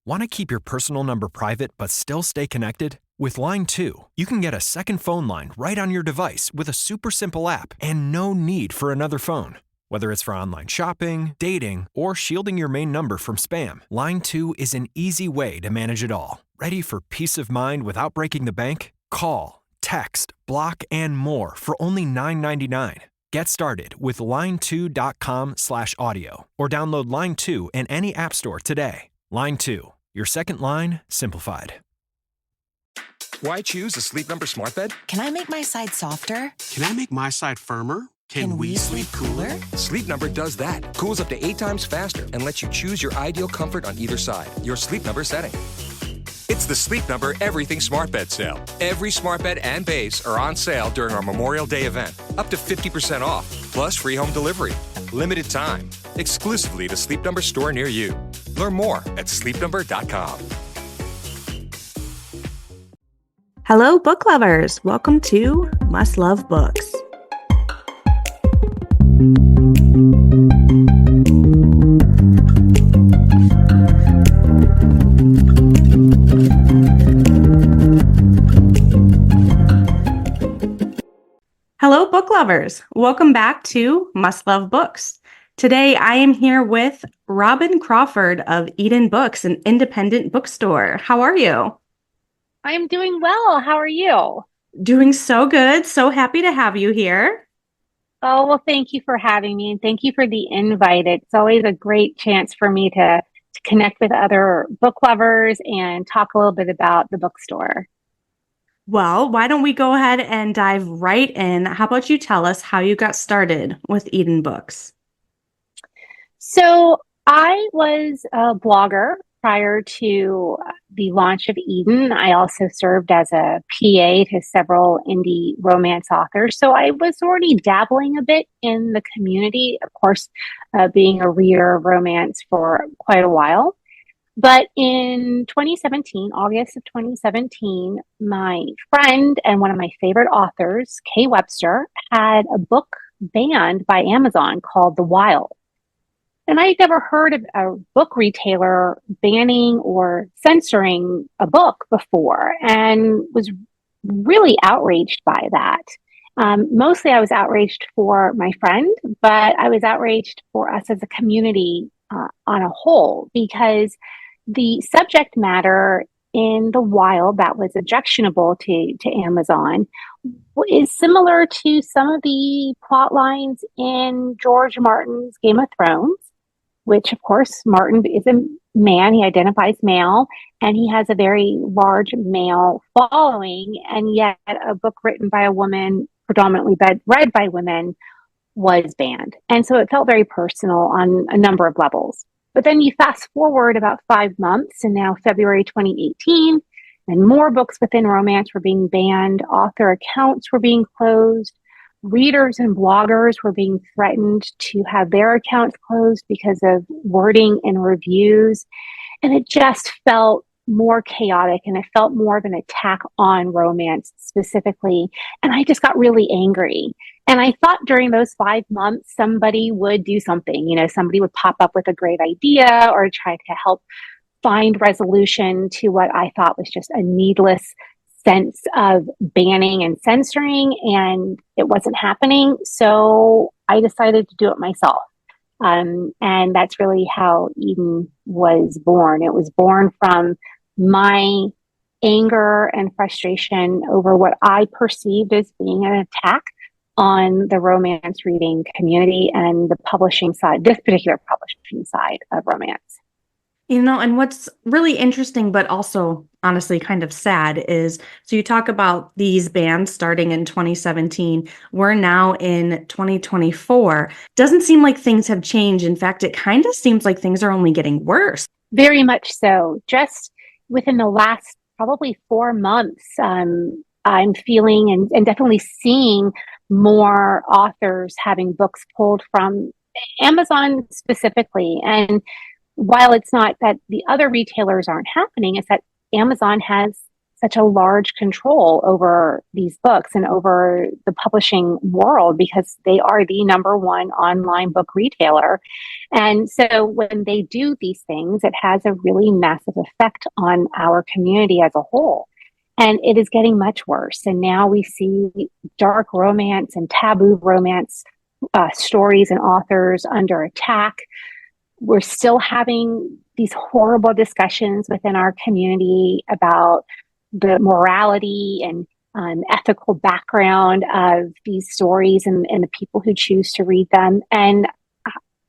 Want to keep your personal number private but still stay connected? With Line 2, you can get a second phone line right on your device with a super simple app and no need for another phone. Whether it's for online shopping, dating, or shielding your main number from spam, Line 2 is an easy way to manage it all. Ready for peace of mind without breaking the bank? Call, text, block, and more for only $9.99. Get started with line2.com/audio or download Line 2 in any app store today. Line 2, your second line simplified. Why choose a Sleep Number smart bed? Can I make my side softer? Can I make my side firmer? Can we sleep cooler? Sleep Number does that. Cools up to 8 times faster and lets you choose your ideal comfort on either side. Your Sleep Number setting. It's the Sleep Number Everything Smart Bed sale. Every smart bed and base are on sale during our Memorial Day event. Up to 50% off, plus free home delivery. Limited time. Exclusively to Sleep Number store near you. Learn more at sleepnumber.com. Hello, book lovers. Welcome to Must Love Books. Hello, book lovers. Welcome back to Must Love Books. Today, I am here with Robyn Crawford of Eden Books, an independent bookstore. How are you? I am doing well. How are you? Doing so good. So happy to have you here. Oh, well, thank you for having me, and thank you for the invite. It's always a great chance for me to connect with other book lovers and talk a little bit about the bookstore. Well, why don't we go ahead and dive right in? How about you tell us how you got started with Eden Books? So I was a blogger prior to the launch of Eden. I also served as a PA to several indie romance authors. So I was already dabbling a bit in the community, of course, being a reader of romance for quite a while. But in 2017, August of 2017, my friend and one of my favorite authors, Kay Webster, had a book banned by Amazon called The Wild. And I'd never heard of a book retailer banning or censoring a book before and was really outraged by that. Mostly I was outraged for my friend, but I was outraged for us as a community on a whole, because the subject matter in The Wild that was objectionable to Amazon is similar to some of the plot lines in George Martin's Game of Thrones, which, of course, Martin is a man. He identifies male, and he has a very large male following, and yet a book written by a woman, predominantly read by women, was banned. And so it felt very personal on a number of levels. But then you fast forward about 5 months, and now February 2018, and more books within romance were being banned. Author accounts were being closed. Readers and bloggers were being threatened to have their accounts closed because of wording in reviews. And it just felt more chaotic, and it felt more of an attack on romance specifically. And I just got really angry. And I thought during those 5 months, somebody would do something. You know, somebody would pop up with a great idea or try to help find resolution to what I thought was just a needless sense of banning and censoring, and it wasn't happening. So I decided to do it myself. And that's really how Eden was born. It was born from my anger and frustration over what I perceived as being an attack on the romance reading community and the publishing side, this particular publishing side of romance. You know, and what's really interesting, but also honestly kind of sad, is so you talk about these bans starting in 2017. We're now in 2024. Doesn't seem like things have changed. In fact, it kind of seems like things are only getting worse. Very much so. Just within the last probably 4 months, I'm feeling and definitely seeing more authors having books pulled from Amazon specifically. And while it's not that the other retailers aren't happening, it's that Amazon has such a large control over these books and over the publishing world because they are the number one online book retailer. And so when they do these things, it has a really massive effect on our community as a whole. And it is getting much worse. And now we see dark romance and taboo romance stories and authors under attack. We're still having these horrible discussions within our community about the morality and ethical background of these stories and the people who choose to read them. And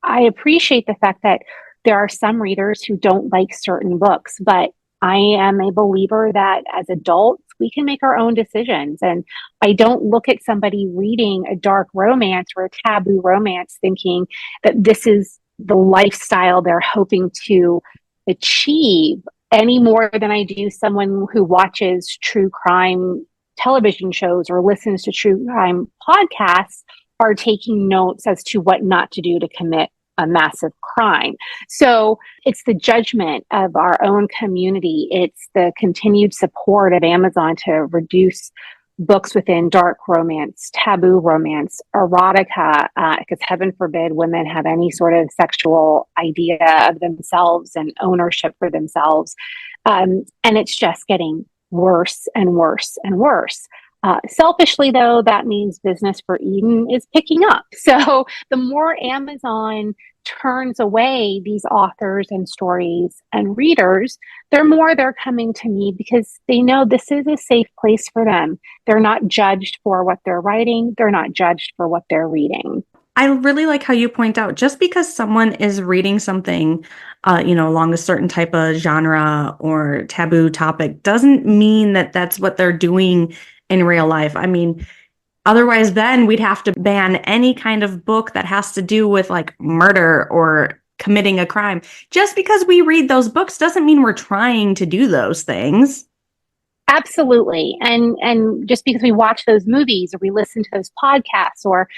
I appreciate the fact that there are some readers who don't like certain books, but I am a believer that as adults, we can make our own decisions. And I don't look at somebody reading a dark romance or a taboo romance thinking that this is the lifestyle they're hoping to achieve any more than I do someone who watches true crime television shows or listens to true crime podcasts are taking notes as to what not to do to commit a massive crime. So it's the judgment of our own community. It's the continued support of Amazon to reduce books within dark romance, taboo romance, erotica, because heaven forbid women have any sort of sexual idea of themselves and ownership for themselves. And it's just getting worse and worse and worse. Selfishly, though, that means business for Eden is picking up. So the more Amazon turns away these authors and stories and readers, the more they're coming to me because they know this is a safe place for them. They're not judged for what they're writing. They're not judged for what they're reading. I really like how you point out just because someone is reading something, along a certain type of genre or taboo topic doesn't mean that that's what they're doing in real life. I mean, otherwise then we'd have to ban any kind of book that has to do with like murder or committing a crime. Just because we read those books doesn't mean we're trying to do those things. Absolutely. And just because we watch those movies or we listen to those podcasts, or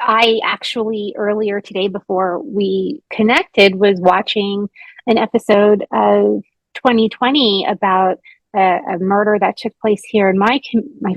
I actually earlier today before we connected was watching an episode of 2020 about a murder that took place here in my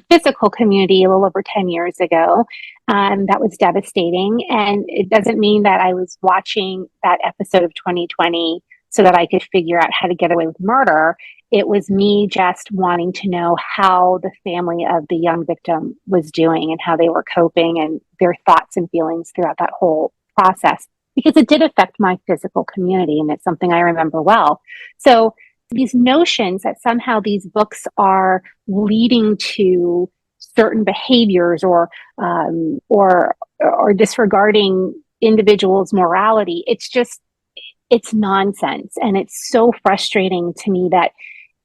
physical community a little over 10 years ago. That was devastating. And it doesn't mean that I was watching that episode of 2020 so that I could figure out how to get away with murder. It was me just wanting to know how the family of the young victim was doing and how they were coping and their thoughts and feelings throughout that whole process, because it did affect my physical community. And it's something I remember well. So these notions that somehow these books are leading to certain behaviors or disregarding individuals' morality, it's nonsense. And it's so frustrating to me that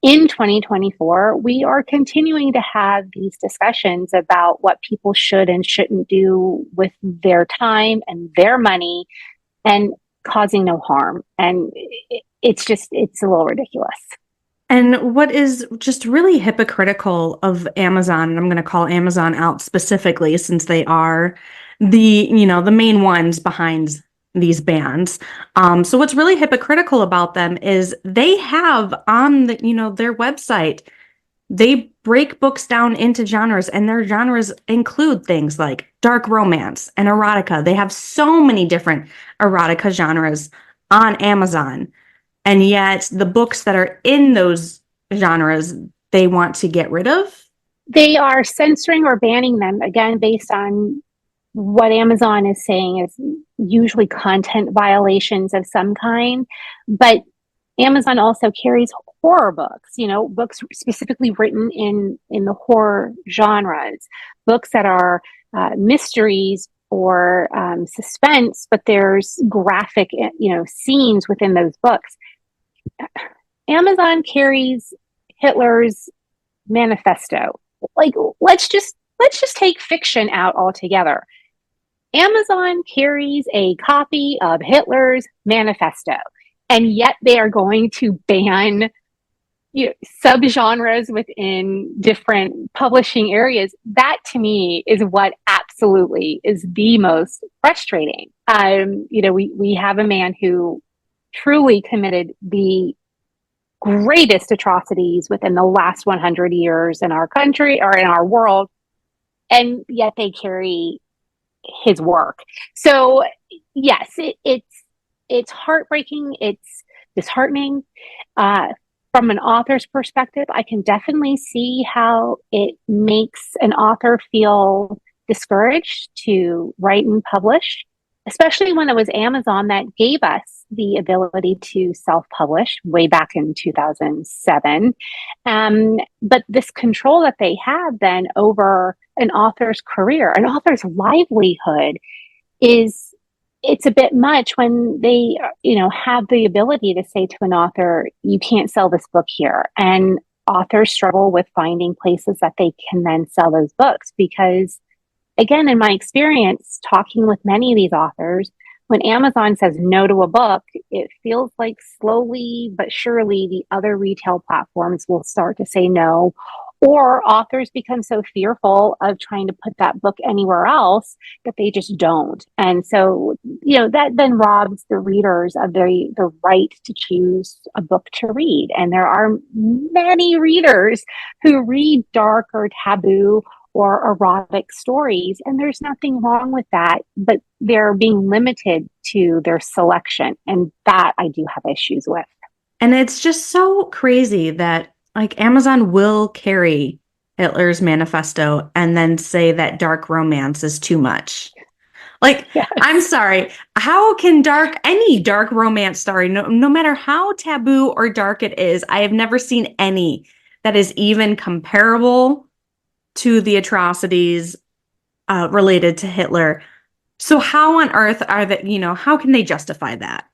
in 2024, we are continuing to have these discussions about what people should and shouldn't do with their time and their money and causing no harm. And it's a little ridiculous. And what is just really hypocritical of Amazon, and I'm going to call Amazon out specifically since they are the main ones behind these bans. So what's really hypocritical about them is they have on their website, they break books down into genres, and their genres include things like dark romance and erotica. They have so many different erotica genres on Amazon. And yet the books that are in those genres, they want to get rid of. They are censoring or banning them, again, based on what Amazon is saying is usually content violations of some kind. But Amazon also carries horror books, books specifically written in the horror genres, books that are mysteries or suspense, but there's graphic, scenes within those books. Amazon carries Hitler's manifesto. Like, let's just take fiction out altogether. Amazon carries a copy of Hitler's manifesto, and yet they are going to ban subgenres within different publishing areas. That to me is what absolutely is the most frustrating. We have a man who truly committed the greatest atrocities within the last 100 years in our country or in our world, and yet they carry his work. So yes, it's heartbreaking. It's disheartening. From an author's perspective, I can definitely see how it makes an author feel discouraged to write and publish, especially when it was Amazon that gave us the ability to self-publish way back in 2007. But this control that they have then over an author's career, an author's livelihood, it's a bit much when they, have the ability to say to an author, you can't sell this book here. And authors struggle with finding places that they can then sell those books because, again, in my experience, talking with many of these authors, when Amazon says no to a book, it feels like slowly but surely the other retail platforms will start to say no, or authors become so fearful of trying to put that book anywhere else that they just don't. And so, that then robs the readers of the right to choose a book to read. And there are many readers who read dark or taboo or erotic stories, and there's nothing wrong with that, but they're being limited to their selection, and that I do have issues with. And it's just so crazy that like Amazon will carry Hitler's manifesto and then say that dark romance is too much. Like, yes. I'm sorry, how can any dark romance story, no matter how taboo or dark it is, I have never seen any that is even comparable to the atrocities related to Hitler. So how on earth are they, how can they justify that?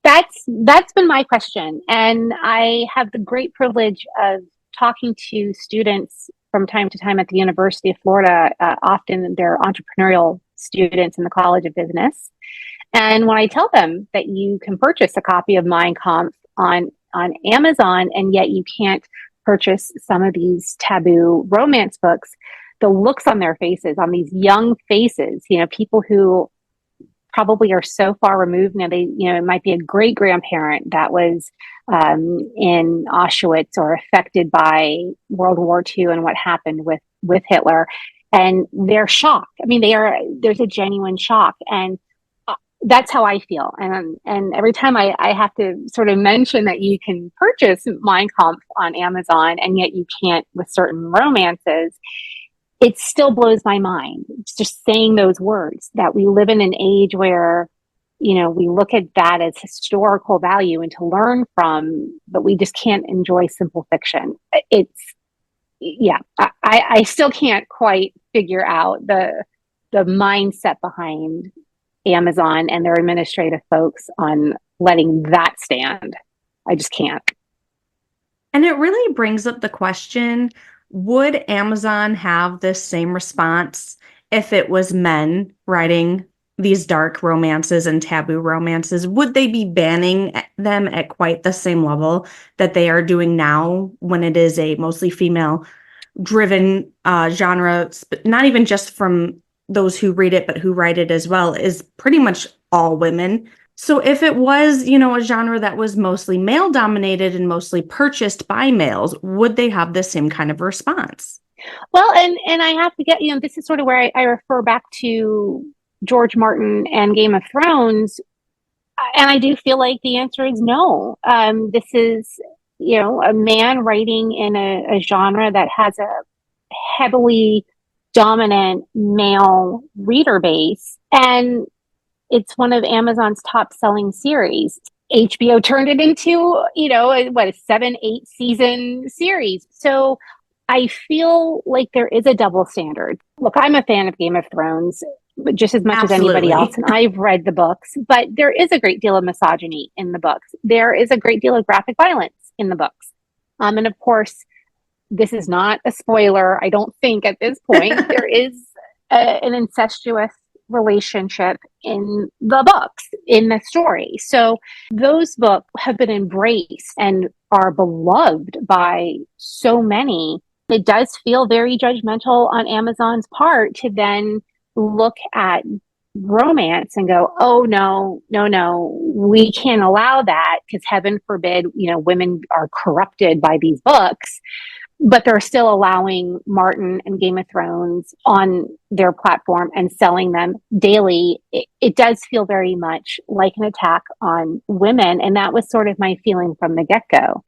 That's been my question. And I have the great privilege of talking to students from time to time at the University of Florida. Often they're entrepreneurial students in the College of Business. And when I tell them that you can purchase a copy of Mein Kampf on Amazon, and yet you can't purchase some of these taboo romance books, the looks on their faces, on these young faces, people who probably are so far removed now, it might be a great grandparent that was in Auschwitz or affected by World War II and what happened with Hitler, and they're shocked. I mean, there's a genuine shock, and that's how I feel. And every time I have to sort of mention that you can purchase Mein Kampf on Amazon, and yet you can't with certain romances, it still blows my mind. It's just saying those words, that we live in an age where, we look at that as historical value and to learn from, but we just can't enjoy simple fiction. I still can't quite figure out the mindset behind Amazon and their administrative folks on letting that stand. I just can't. And it really brings up the question, would Amazon have this same response if it was men writing these dark romances and taboo romances? Would they be banning them at quite the same level that they are doing now when it is a mostly female-driven genre, not even just from those who read it, but who write it as well, is pretty much all women. So if it was, a genre that was mostly male dominated and mostly purchased by males, would they have the same kind of response? Well, and I have to get, this is sort of where I refer back to George Martin and Game of Thrones. And I do feel like the answer is no. This is, a man writing in a genre that has a heavily dominant male reader base. And it's one of Amazon's top selling series. HBO turned it into, a 7-8 season series. So I feel like there is a double standard. Look, I'm a fan of Game of Thrones, just as much Absolutely. As anybody else. And I've read the books, but there is a great deal of misogyny in the books. There is a great deal of graphic violence in the books. And of course, this is not a spoiler, I don't think at this point. There is an incestuous relationship in the books, in the story. So those books have been embraced and are beloved by so many. It does feel very judgmental on Amazon's part to then look at romance and go, oh, no, no, no, we can't allow that because heaven forbid, women are corrupted by these books. But they're still allowing Martin and Game of Thrones on their platform and selling them daily. It does feel very much like an attack on women. And that was sort of my feeling from the get-go.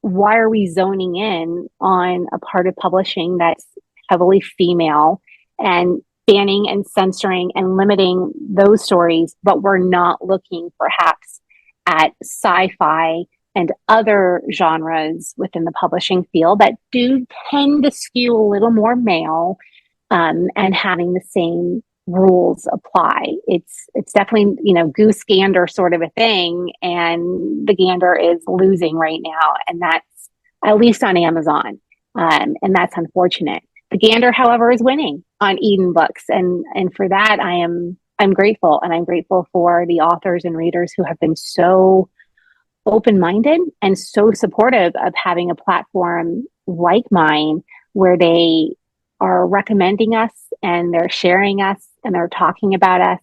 Why are we zoning in on a part of publishing that's heavily female and banning and censoring and limiting those stories, but we're not looking perhaps at sci-fi and other genres within the publishing field that do tend to skew a little more male, and having the same rules apply. It's definitely, goose gander sort of a thing, and the gander is losing right now, and that's at least on Amazon, and that's unfortunate. The gander, however, is winning on Eden Books, and for that I'm grateful, and I'm grateful for the authors and readers who have been so open-minded and so supportive of having a platform like mine where they are recommending us and they're sharing us and they're talking about us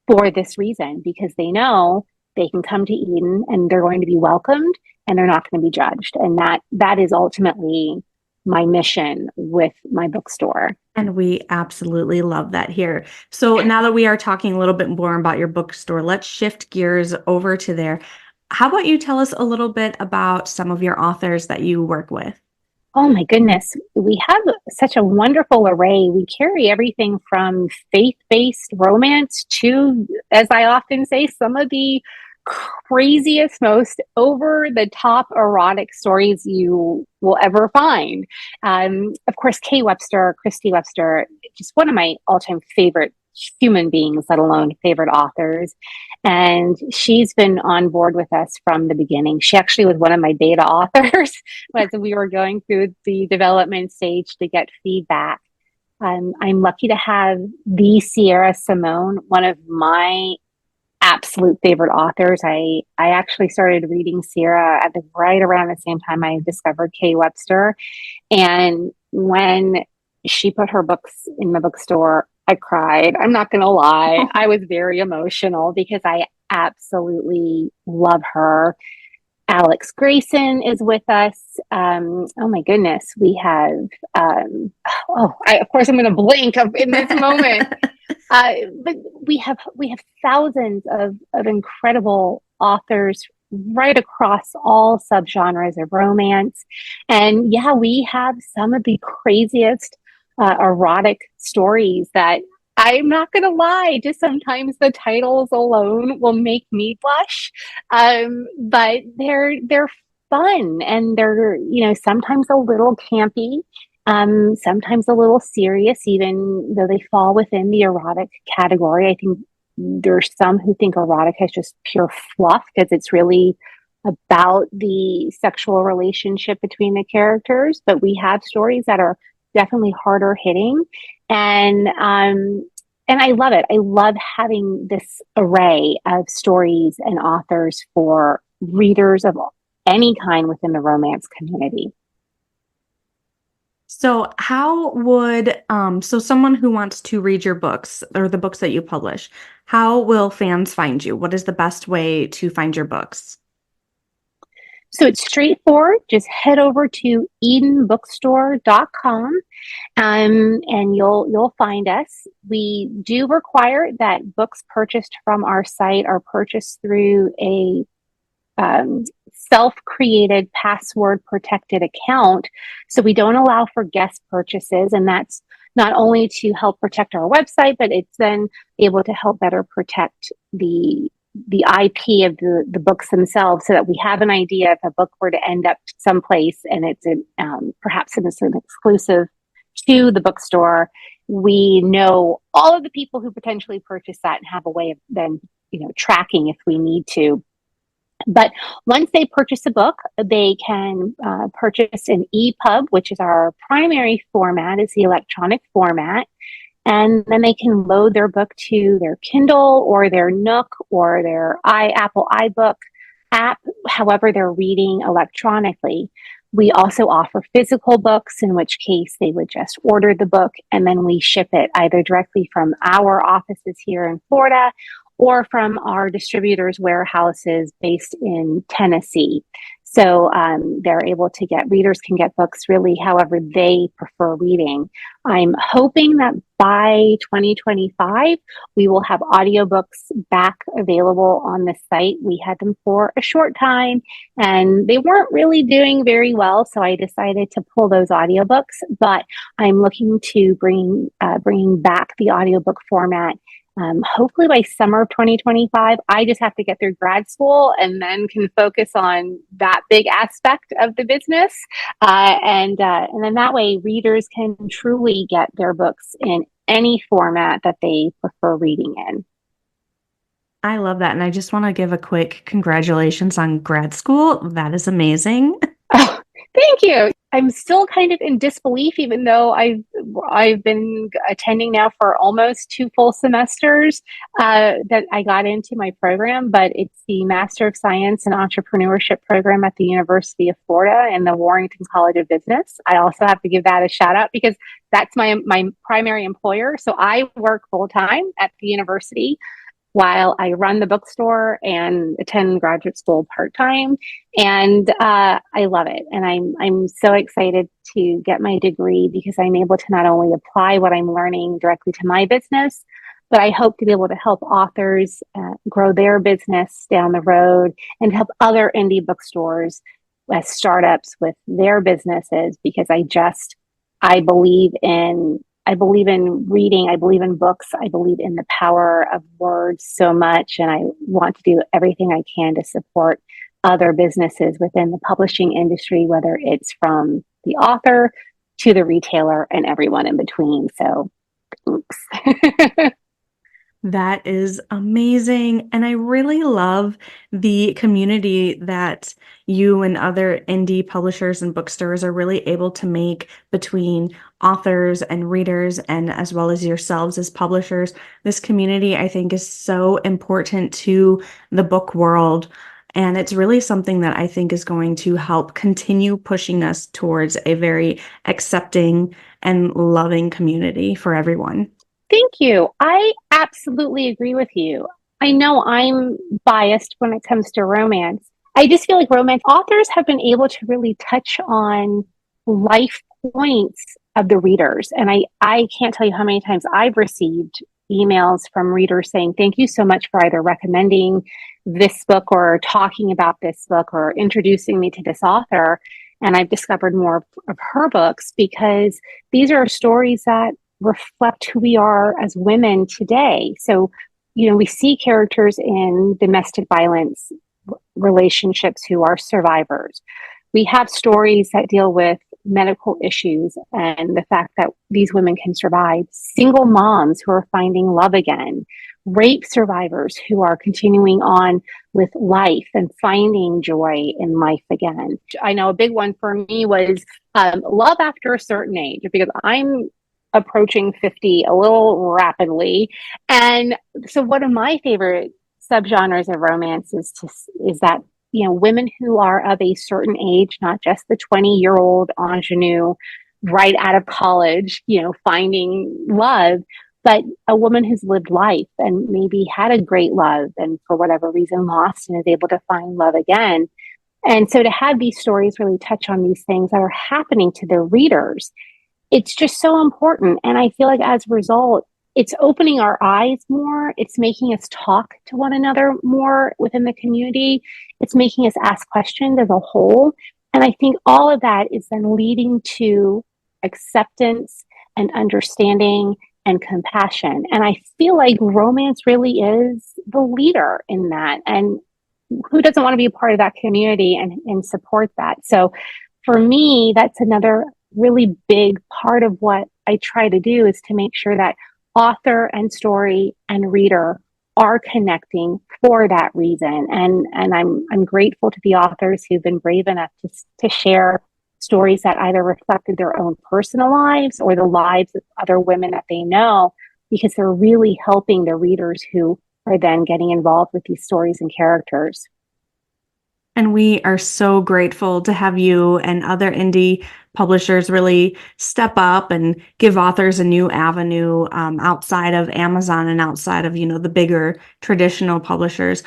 for this reason, because they know they can come to Eden and they're going to be welcomed and they're not going to be judged. And that is ultimately my mission with my bookstore. And we absolutely love that here. So now that we are talking a little bit more about your bookstore, let's shift gears over to there. How about you tell us a little bit about some of your authors that you work with? Oh my goodness. We have such a wonderful array. We carry everything from faith-based romance to, as I often say, some of the craziest, most over-the-top erotic stories you will ever find. Of course, Krystle Webster, just one of my all-time favorite human beings, let alone favorite authors. And she's been on board with us from the beginning. She actually was one of my beta authors as we were going through the development stage to get feedback. I'm lucky to have the Sierra Simone, one of my absolute favorite authors. I actually started reading Sierra at right around the same time I discovered Kay Webster. And when she put her books in my bookstore, I cried. I'm not going to lie. I was very emotional because I absolutely love her. Alex Grayson is with us. Oh my goodness. We have, of course I'm going to blink in this moment. But we have thousands of incredible authors right across all subgenres of romance. And yeah, we have some of the craziest erotic stories that, I'm not going to lie, just sometimes the titles alone will make me blush. But they're fun, and they're, sometimes a little campy, sometimes a little serious, even though they fall within the erotic category. I think there's some who think erotic is just pure fluff because it's really about the sexual relationship between the characters. But we have stories that are definitely harder hitting. And I love it. I love having this array of stories and authors for readers of any kind within the romance community. So how would, so someone who wants to read your books or the books that you publish, how will fans find you? What is the best way to find your books? So it's straightforward. Just head over to edenbookstore.com, and you'll find us. We do require that books purchased from our site are purchased through a self-created password-protected account. So we don't allow for guest purchases, and that's not only to help protect our website, but it's then able to help better protect the IP of the books themselves, so that we have an idea if a book were to end up someplace and it's perhaps an exclusive to the bookstore, we know all of the people who potentially purchased that and have a way of then tracking if we need to. But once they purchase a book, they can purchase an EPUB, which is our primary format, is the electronic format. And then they can load their book to their Kindle or their Nook or their Apple iBook app, however they're reading electronically. We also offer physical books, in which case they would just order the book and then we ship it either directly from our offices here in Florida or from our distributors' warehouses based in Tennessee. So they're able to readers can get books really however they prefer reading. I'm hoping that by 2025, we will have audiobooks back available on the site. We had them for a short time and they weren't really doing very well. So I decided to pull those audiobooks, but I'm looking to bring back the audiobook format hopefully by summer of 2025. I just have to get through grad school and then can focus on that big aspect of the business. And then that way readers can truly get their books in any format that they prefer reading in. I love that. And I just want to give a quick congratulations on grad school. That is amazing. Oh, thank you. I'm still kind of in disbelief, even though I've been attending now for almost 2 full semesters that I got into my program. But it's the Master of Science in Entrepreneurship program at the University of Florida and the Warrington College of Business. I also have to give that a shout out because that's my primary employer. So I work full time at the university while I run the bookstore and attend graduate school part-time. And I love it. And I'm so excited to get my degree because I'm able to not only apply what I'm learning directly to my business, but I hope to be able to help authors grow their business down the road and help other indie bookstores as startups with their businesses because I believe in reading. I believe in books. I believe in the power of words so much. And I want to do everything I can to support other businesses within the publishing industry, whether it's from the author to the retailer and everyone in between. So, oops. That is amazing. And I really love the community that you and other indie publishers and bookstores are really able to make between authors and readers, and as well as yourselves as publishers. This community, I think, is so important to the book world. And it's really something that I think is going to help continue pushing us towards a very accepting and loving community for everyone. Thank you. I absolutely agree with you. I know I'm biased when it comes to romance. I just feel like romance authors have been able to really touch on life points of the readers. And I can't tell you how many times I've received emails from readers saying, thank you so much for either recommending this book or talking about this book or introducing me to this author. And I've discovered more of her books because these are stories that reflect who we are as women today. So, we see characters in domestic violence relationships who are survivors. We have stories that deal with medical issues and the fact that these women can survive. Single moms who are finding love again. Rape survivors who are continuing on with life and finding joy in life again. I know a big one for me was love after a certain age, because I'm approaching 50 a little rapidly. And so one of my favorite subgenres of romance is that, women who are of a certain age, not just the 20-year-old ingenue right out of college, finding love, but a woman who's lived life and maybe had a great love and for whatever reason lost and is able to find love again. And so to have these stories really touch on these things that are happening to their readers, it's just so important. And I feel like as a result, it's opening our eyes more. It's making us talk to one another more within the community. It's making us ask questions as a whole. And I think all of that is then leading to acceptance and understanding and compassion. And I feel like romance really is the leader in that. And who doesn't want to be a part of that community and support that? So for me, that's another really big part of what I try to do, is to make sure that author and story and reader are connecting for that reason. And I'm grateful to the authors who've been brave enough to share stories that either reflected their own personal lives or the lives of other women that they know, because they're really helping the readers who are then getting involved with these stories and characters. And we are so grateful to have you and other indie publishers really step up and give authors a new avenue outside of Amazon and outside of, the bigger traditional publishers.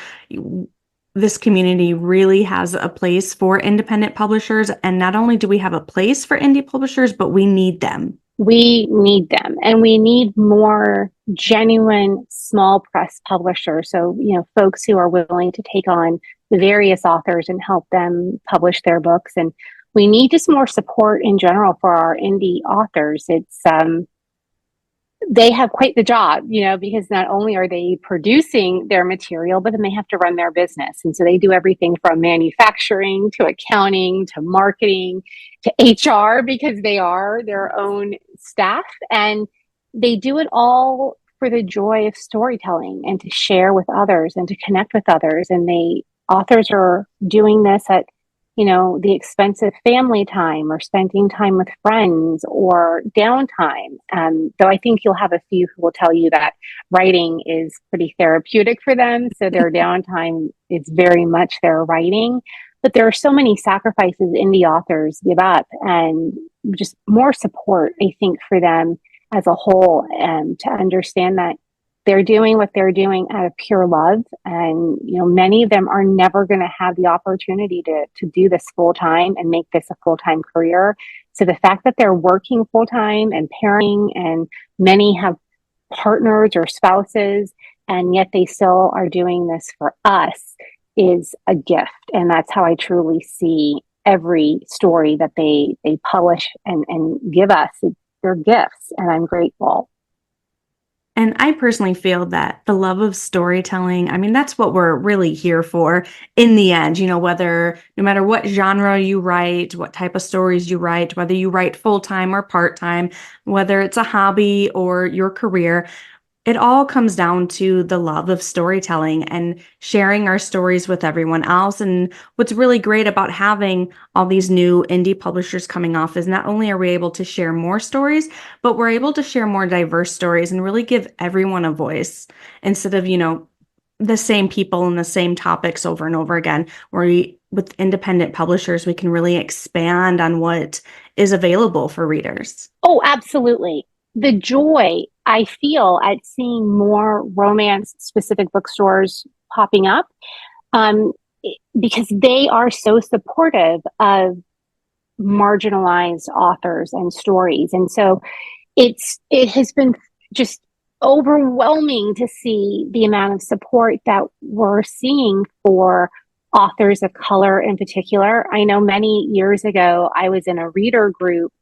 This community really has a place for independent publishers. And not only do we have a place for indie publishers, but we need them. We need them, and we need more genuine small press publishers. So, folks who are willing to take on the various authors and help them publish their books. And we need just more support in general for our indie authors. It's, they have quite the job, because not only are they producing their material, but then they have to run their business. And so they do everything from manufacturing to accounting to marketing to HR, because they are their own staff, and they do it all for the joy of storytelling and to share with others and to connect with others. And authors are doing this at the expense of family time or spending time with friends or downtime. Though I think you'll have a few who will tell you that writing is pretty therapeutic for them. So their downtime is very much their writing. But there are so many sacrifices indie authors give up, and just more support, I think, for them as a whole, to understand that they're doing what they're doing out of pure love. And, many of them are never going to have the opportunity to do this full time and make this a full-time career. So the fact that they're working full-time and parenting, and many have partners or spouses, and yet they still are doing this for us, is a gift. And that's how I truly see every story that they publish and give us. They're gifts, and I'm grateful. And I personally feel that the love of storytelling, that's what we're really here for in the end, no matter what genre you write, what type of stories you write, whether you write full-time or part-time, whether it's a hobby or your career, it all comes down to the love of storytelling and sharing our stories with everyone else. And what's really great about having all these new indie publishers coming off is not only are we able to share more stories, but we're able to share more diverse stories and really give everyone a voice instead of, the same people and the same topics over and over again. With independent publishers, we can really expand on what is available for readers. Oh, absolutely. The joy I feel at seeing more romance-specific bookstores popping up, because they are so supportive of marginalized authors and stories. And so it has been just overwhelming to see the amount of support that we're seeing for authors of color in particular. I know many years ago, I was in a reader group,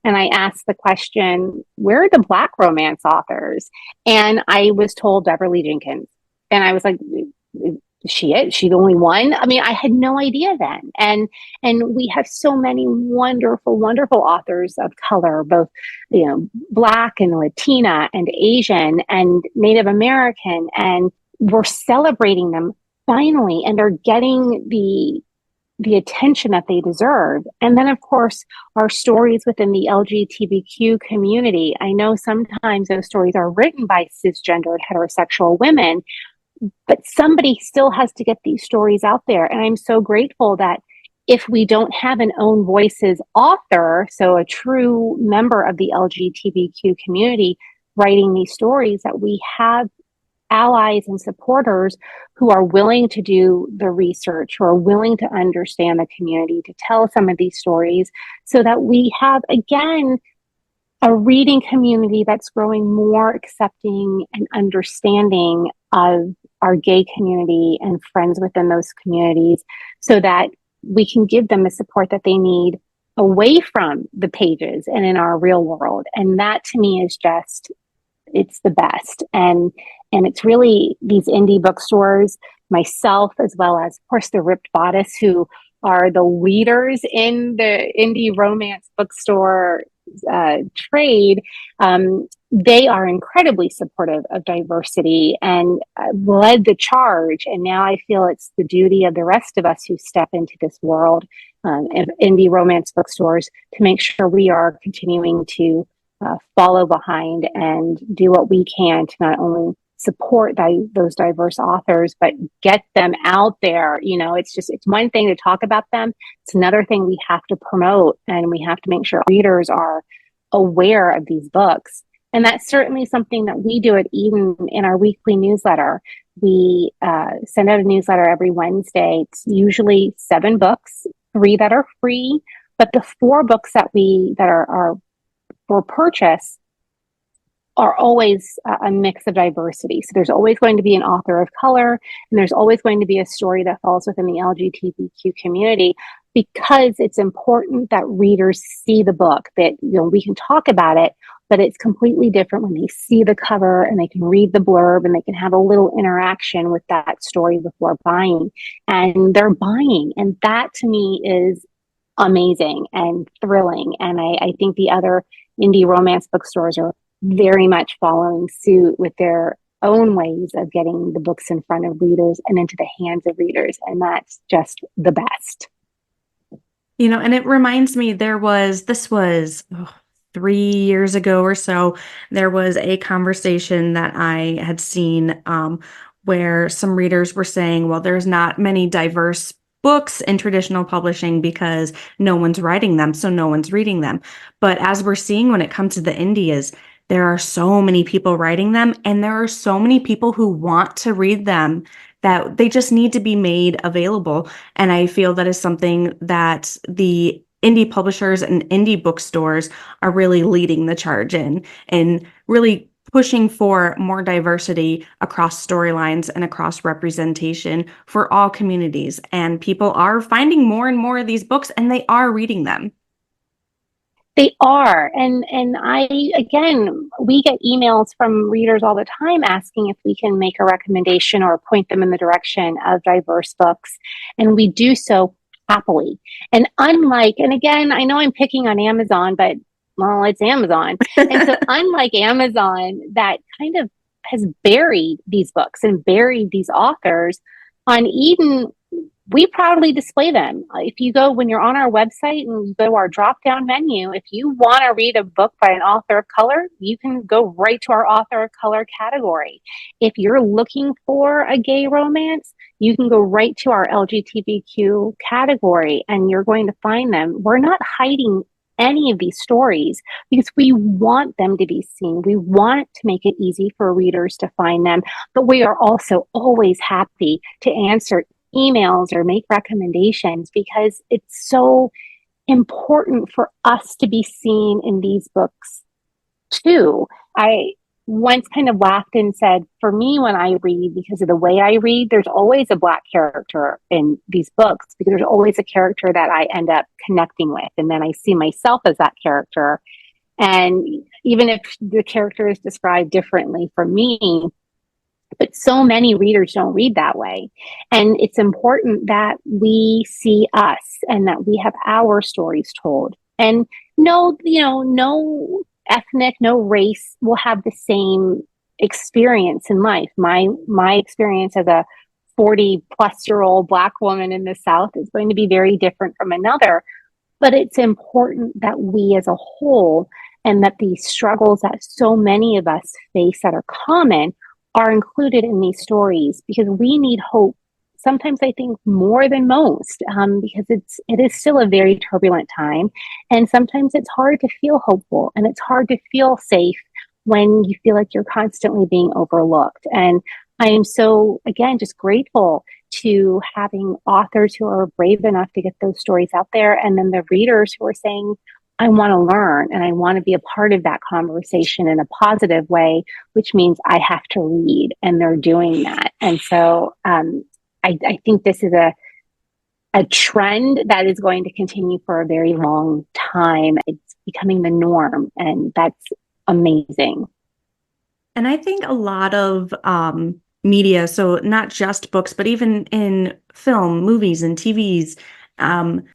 and I asked the question, where are the Black romance authors? And I was told Beverly Jenkins. And I was like, is she the only one? I had no idea then. And we have so many wonderful, wonderful authors of color, both, Black and Latina and Asian and Native American. And we're celebrating them finally, and they're getting the attention that they deserve. And then, of course, our stories within the LGBTQ community. I know sometimes those stories are written by cisgendered heterosexual women, but somebody still has to get these stories out there. And I'm so grateful that if we don't have an own voices author, so a true member of the LGBTQ community writing these stories, that we have allies and supporters who are willing to do the research, who are willing to understand the community, to tell some of these stories, so that we have, again, a reading community that's growing more accepting and understanding of our gay community and friends within those communities, so that we can give them the support that they need away from the pages and in our real world. And that, to me, is just, it's the best. And it's really these indie bookstores, myself, as well as, of course, the Ripped Bodice, who are the leaders in the indie romance bookstore trade. They are incredibly supportive of diversity and led the charge. And now I feel it's the duty of the rest of us who step into this world of indie romance bookstores to make sure we are continuing to follow behind and do what we can to not only support those diverse authors, but get them out there. It's one thing to talk about them. It's another thing we have to promote, and we have to make sure readers are aware of these books. And that's certainly something that we do at Eden in our weekly newsletter. We send out a newsletter every Wednesday. It's usually 7 books, 3 that are free, but the 4 books that are for purchase are always a mix of diversity. So there's always going to be an author of color, and there's always going to be a story that falls within the LGBTQ community, because it's important that readers see the book, that we can talk about it, but it's completely different when they see the cover and they can read the blurb and they can have a little interaction with that story before buying. And they're buying. And that to me is amazing and thrilling. And I think the other indie romance bookstores are very much following suit with their own ways of getting the books in front of readers and into the hands of readers. And that's just the best. And it reminds me, this was 3 years ago or so, there was a conversation that I had seen where some readers were saying, well, there's not many diverse books in traditional publishing because no one's writing them, so no one's reading them. But as we're seeing when it comes to the indies, there are so many people writing them, and there are so many people who want to read them that they just need to be made available. And I feel that is something that the indie publishers and indie bookstores are really leading the charge in, and really pushing for more diversity across storylines and across representation for all communities. And people are finding more and more of these books, and they are reading them. They are. And we get emails from readers all the time asking if we can make a recommendation or point them in the direction of diverse books. And we do so happily. And again, I know I'm picking on Amazon, but well, it's Amazon. And so unlike Amazon, that kind of has buried these books and buried these authors, on Eden, we proudly display them. When you're on our website and you go to our drop-down menu, if you want to read a book by an author of color, you can go right to our author of color category. If you're looking for a gay romance, you can go right to our LGBTQ category and you're going to find them. We're not hiding any of these stories because we want them to be seen. We want to make it easy for readers to find them, but we are also always happy to answer emails or make recommendations because it's so important for us to be seen in these books too. I once kind of laughed and said, for me, when I read, because of the way I read, there's always a Black character in these books because there's always a character that I end up connecting with. And then I see myself as that character. And even if the character is described differently for me, but so many readers don't read that way. And it's important that we see us and that we have our stories told. And no ethnic, no race will have the same experience in life. My experience as a 40-plus-year-old Black woman in the South is going to be very different from another. But it's important that we as a whole, and that these struggles that so many of us face that are common, are included in these stories, because we need hope. Sometimes I think more than most, because it is still a very turbulent time. And sometimes it's hard to feel hopeful and it's hard to feel safe when you feel like you're constantly being overlooked. And I am so, again, just grateful to having authors who are brave enough to get those stories out there. And then the readers who are saying, I want to learn and I want to be a part of that conversation in a positive way, which means I have to read, and they're doing that. And so I think this is a trend that is going to continue for a very long time. It's becoming the norm, and that's amazing. And I think a lot of media, so not just books, but even in film, movies, and TVs,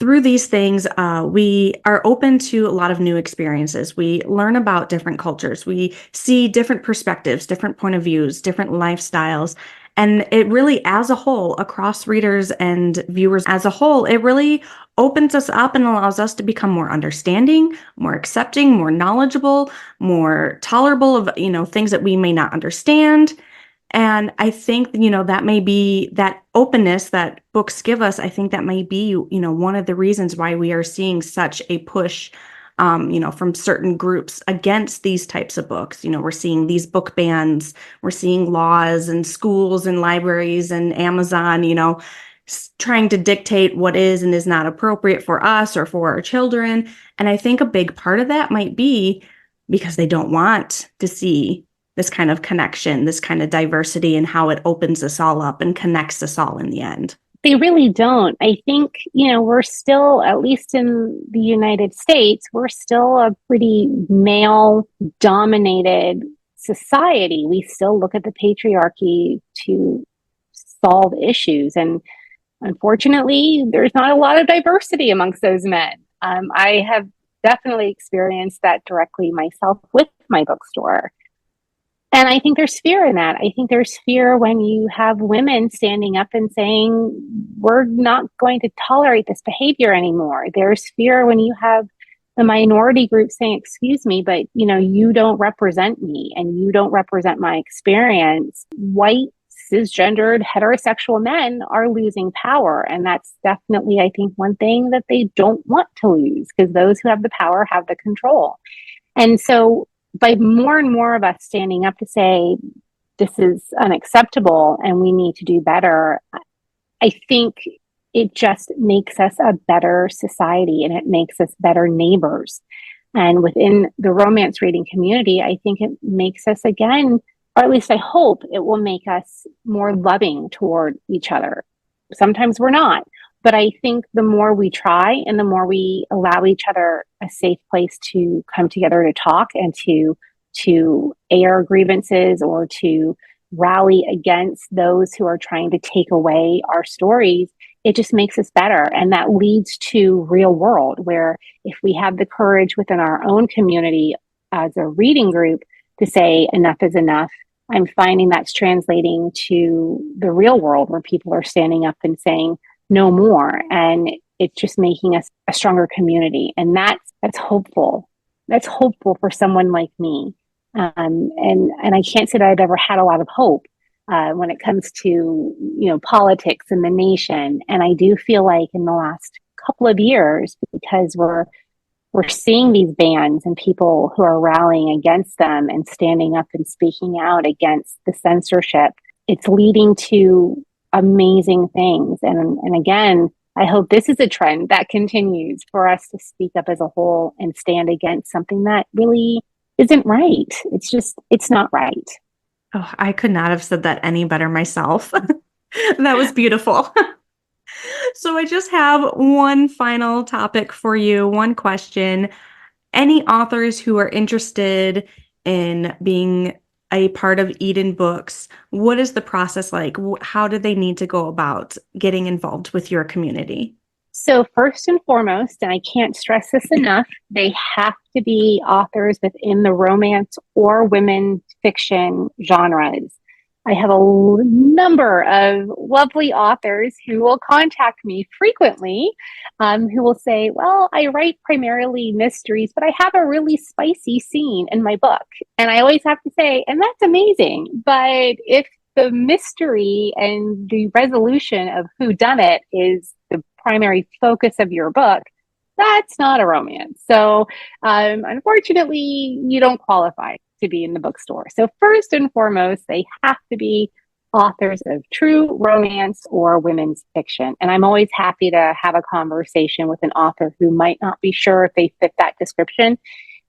through these things, we are open to a lot of new experiences. We learn about different cultures. We see different perspectives, different point of views, different lifestyles. And it really, as a whole, across readers and viewers as a whole, it really opens us up and allows us to become more understanding, more accepting, more knowledgeable, more tolerable of, things that we may not understand. And I think, that may be that openness that books give us. I think that may be, one of the reasons why we are seeing such a push, from certain groups against these types of books. We're seeing these book bans, we're seeing laws and schools and libraries and Amazon, trying to dictate what is and is not appropriate for us or for our children. And I think a big part of that might be because they don't want to see this kind of connection, this kind of diversity, and how it opens us all up and connects us all in the end. They really don't. I think, we're still, at least in the United States, we're still a pretty male dominated society. We still look at the patriarchy to solve issues. And unfortunately, there's not a lot of diversity amongst those men. I have definitely experienced that directly myself with my bookstore. And I think there's fear in that. I think there's fear when you have women standing up and saying, we're not going to tolerate this behavior anymore. There's fear when you have the minority group saying, excuse me, but you don't represent me and you don't represent my experience. White, cisgendered, heterosexual men are losing power. And that's definitely, I think, one thing that they don't want to lose, because those who have the power have the control. And so by more and more of us standing up to say, this is unacceptable and we need to do better, I think it just makes us a better society and it makes us better neighbors. And within the romance reading community, I think it makes us, again, or at least I hope it will make us more loving toward each other. Sometimes we're not. But I think the more we try and the more we allow each other a safe place to come together to talk and to air grievances or to rally against those who are trying to take away our stories, it just makes us better. And that leads to real world, where if we have the courage within our own community as a reading group to say enough is enough, I'm finding that's translating to the real world where people are standing up and saying, no more. And it's just making us a stronger community. And that's hopeful. That's hopeful for someone like me. And I can't say that I've ever had a lot of hope when it comes to, politics and the nation. And I do feel like in the last couple of years, because we're seeing these bans and people who are rallying against them and standing up and speaking out against the censorship, it's leading to amazing things. And again, I hope this is a trend that continues for us to speak up as a whole and stand against something that really isn't right. It's not right. Oh, I could not have said that any better myself. That was beautiful. So I just have one final topic for you, one question. Any authors who are interested in being a part of Eden Books, what is the process like? How do they need to go about getting involved with your community? So first and foremost, and I can't stress this enough, they have to be authors within the romance or women's fiction genres. I have a number of lovely authors who will contact me frequently, who will say, well, I write primarily mysteries, but I have a really spicy scene in my book. And I always have to say, and that's amazing. But if the mystery and the resolution of who done it is the primary focus of your book, that's not a romance. So unfortunately, you don't qualify to be in the bookstore. So first and foremost, they have to be authors of true romance or women's fiction. And I'm always happy to have a conversation with an author who might not be sure if they fit that description.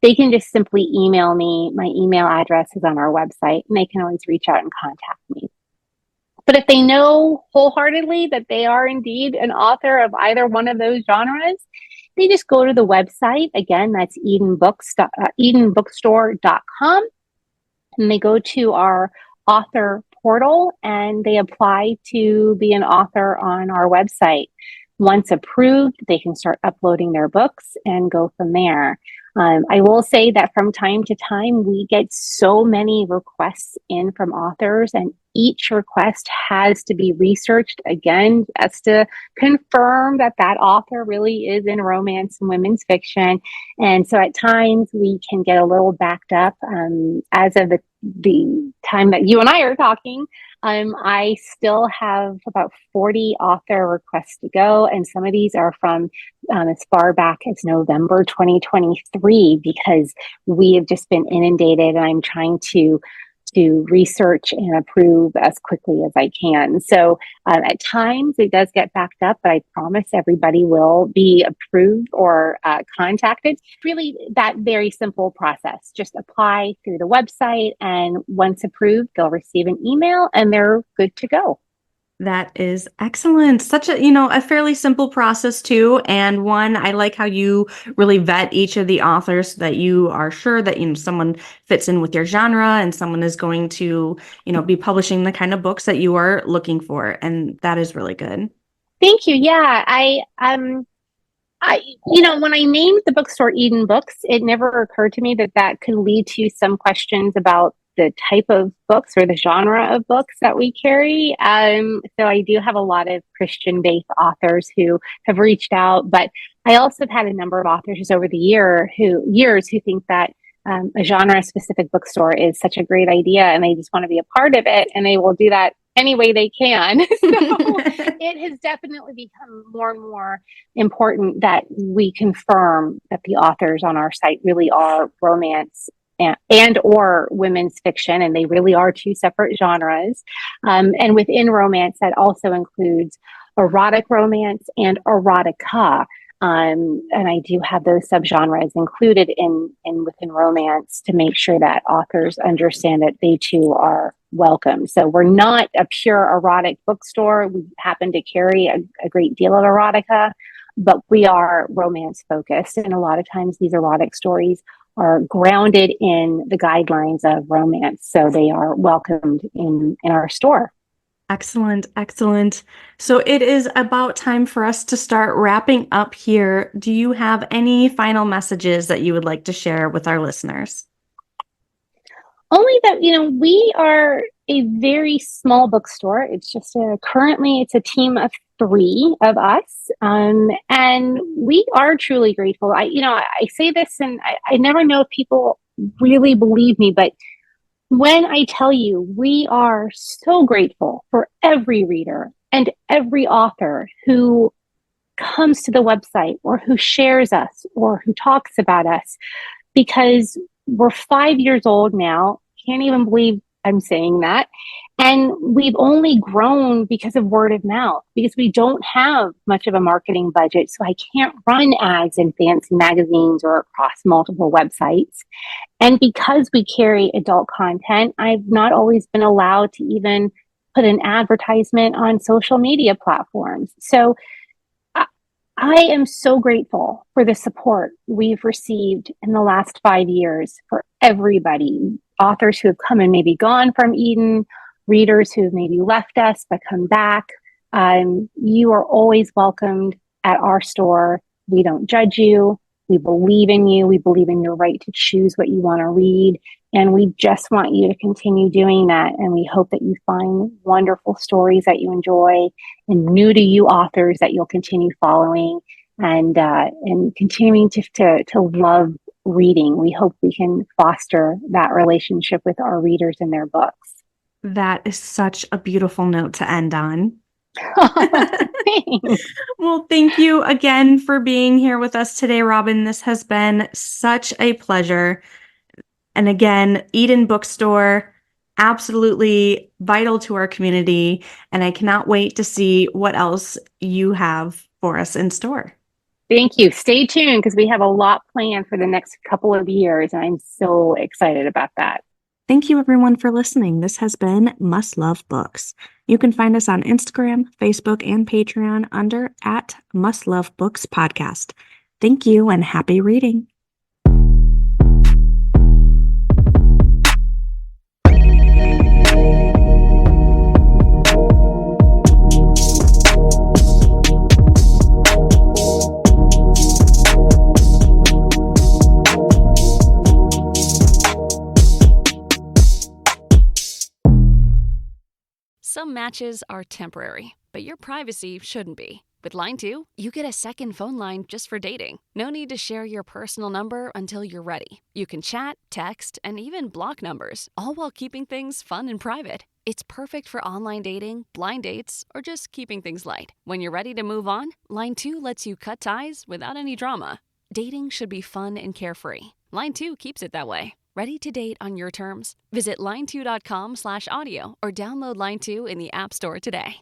They can just simply email me. My email address is on our website, and they can always reach out and contact me. But if they know wholeheartedly that they are indeed an author of either one of those genres, they just go to the website. Again, that's edenbookstore.com. And they go to our author portal and they apply to be an author on our website. Once approved, they can start uploading their books and go from there. I will say that from time to time, we get so many requests in from authors, and each request has to be researched again as to confirm that that author really is in romance and women's fiction. And so at times we can get a little backed up. As of the time that you and I are talking, I still have about 40 author requests to go. And some of these are from as far back as November 2023, because we have just been inundated, and I'm trying to research and approve as quickly as I can. So at times it does get backed up, but I promise everybody will be approved or contacted. Really that very simple process. Just apply through the website, and once approved, they'll receive an email and they're good to go. That is excellent. Such a, a fairly simple process too. And one, I like how you really vet each of the authors so that you are sure that, someone fits in with your genre and someone is going to, be publishing the kind of books that you are looking for. And that is really good. Thank you. Yeah. When I named the bookstore Eden Books, it never occurred to me that could lead to some questions about the type of books or the genre of books that we carry. So I do have a lot of Christian-based authors who have reached out, but I also have had a number of authors over the years who think that a genre-specific bookstore is such a great idea, and they just want to be a part of it, and they will do that any way they can. So it has definitely become more and more important that we confirm that the authors on our site really are romance and or women's fiction, and they really are two separate genres. And within romance, that also includes erotic romance and erotica. And I do have those subgenres included in within romance to make sure that authors understand that they too are welcome. So we're not a pure erotic bookstore. We happen to carry a great deal of erotica, but we are romance focused. And a lot of times these erotic stories are grounded in the guidelines of romance. So they are welcomed in our store. Excellent. Excellent. So it is about time for us to start wrapping up here. Do you have any final messages that you would like to share with our listeners? Only that, we are a very small bookstore. It's just currently it's a team of 3 of us. And we are truly grateful. I say this and I never know if people really believe me, but when I tell you, we are so grateful for every reader and every author who comes to the website or who shares us or who talks about us, because we're 5 years old now. Can't even believe I'm saying that. And we've only grown because of word of mouth, because we don't have much of a marketing budget. So I can't run ads in fancy magazines or across multiple websites. And because we carry adult content, I've not always been allowed to even put an advertisement on social media platforms. So I am so grateful for the support we've received in the last 5 years for everybody. Authors who have come and maybe gone from Eden, readers who have maybe left us but come back. You are always welcomed at our store. We don't judge you. We believe in you. We believe in your right to choose what you want to read. And we just want you to continue doing that. And we hope that you find wonderful stories that you enjoy and new to you authors that you'll continue following and continuing to love reading. We hope we can foster that relationship with our readers and their books. That is such a beautiful note to end on. Thanks. Well, thank you again for being here with us today, Robyn. This has been such a pleasure. And again, Eden Bookstore, absolutely vital to our community. And I cannot wait to see what else you have for us in store. Thank you. Stay tuned because we have a lot planned for the next couple of years. And I'm so excited about that. Thank you, everyone, for listening. This has been Must Love Books. You can find us on Instagram, Facebook, and Patreon under @MustLoveBooksPodcast. Thank you and happy reading. Some matches are temporary, but your privacy shouldn't be. With Line 2, you get a second phone line just for dating. No need to share your personal number until you're ready. You can chat, text, and even block numbers, all while keeping things fun and private. It's perfect for online dating, blind dates, or just keeping things light. When you're ready to move on, Line 2 lets you cut ties without any drama. Dating should be fun and carefree. Line 2 keeps it that way. Ready to date on your terms? Visit line2.com/audio or download Line 2 in the App Store today.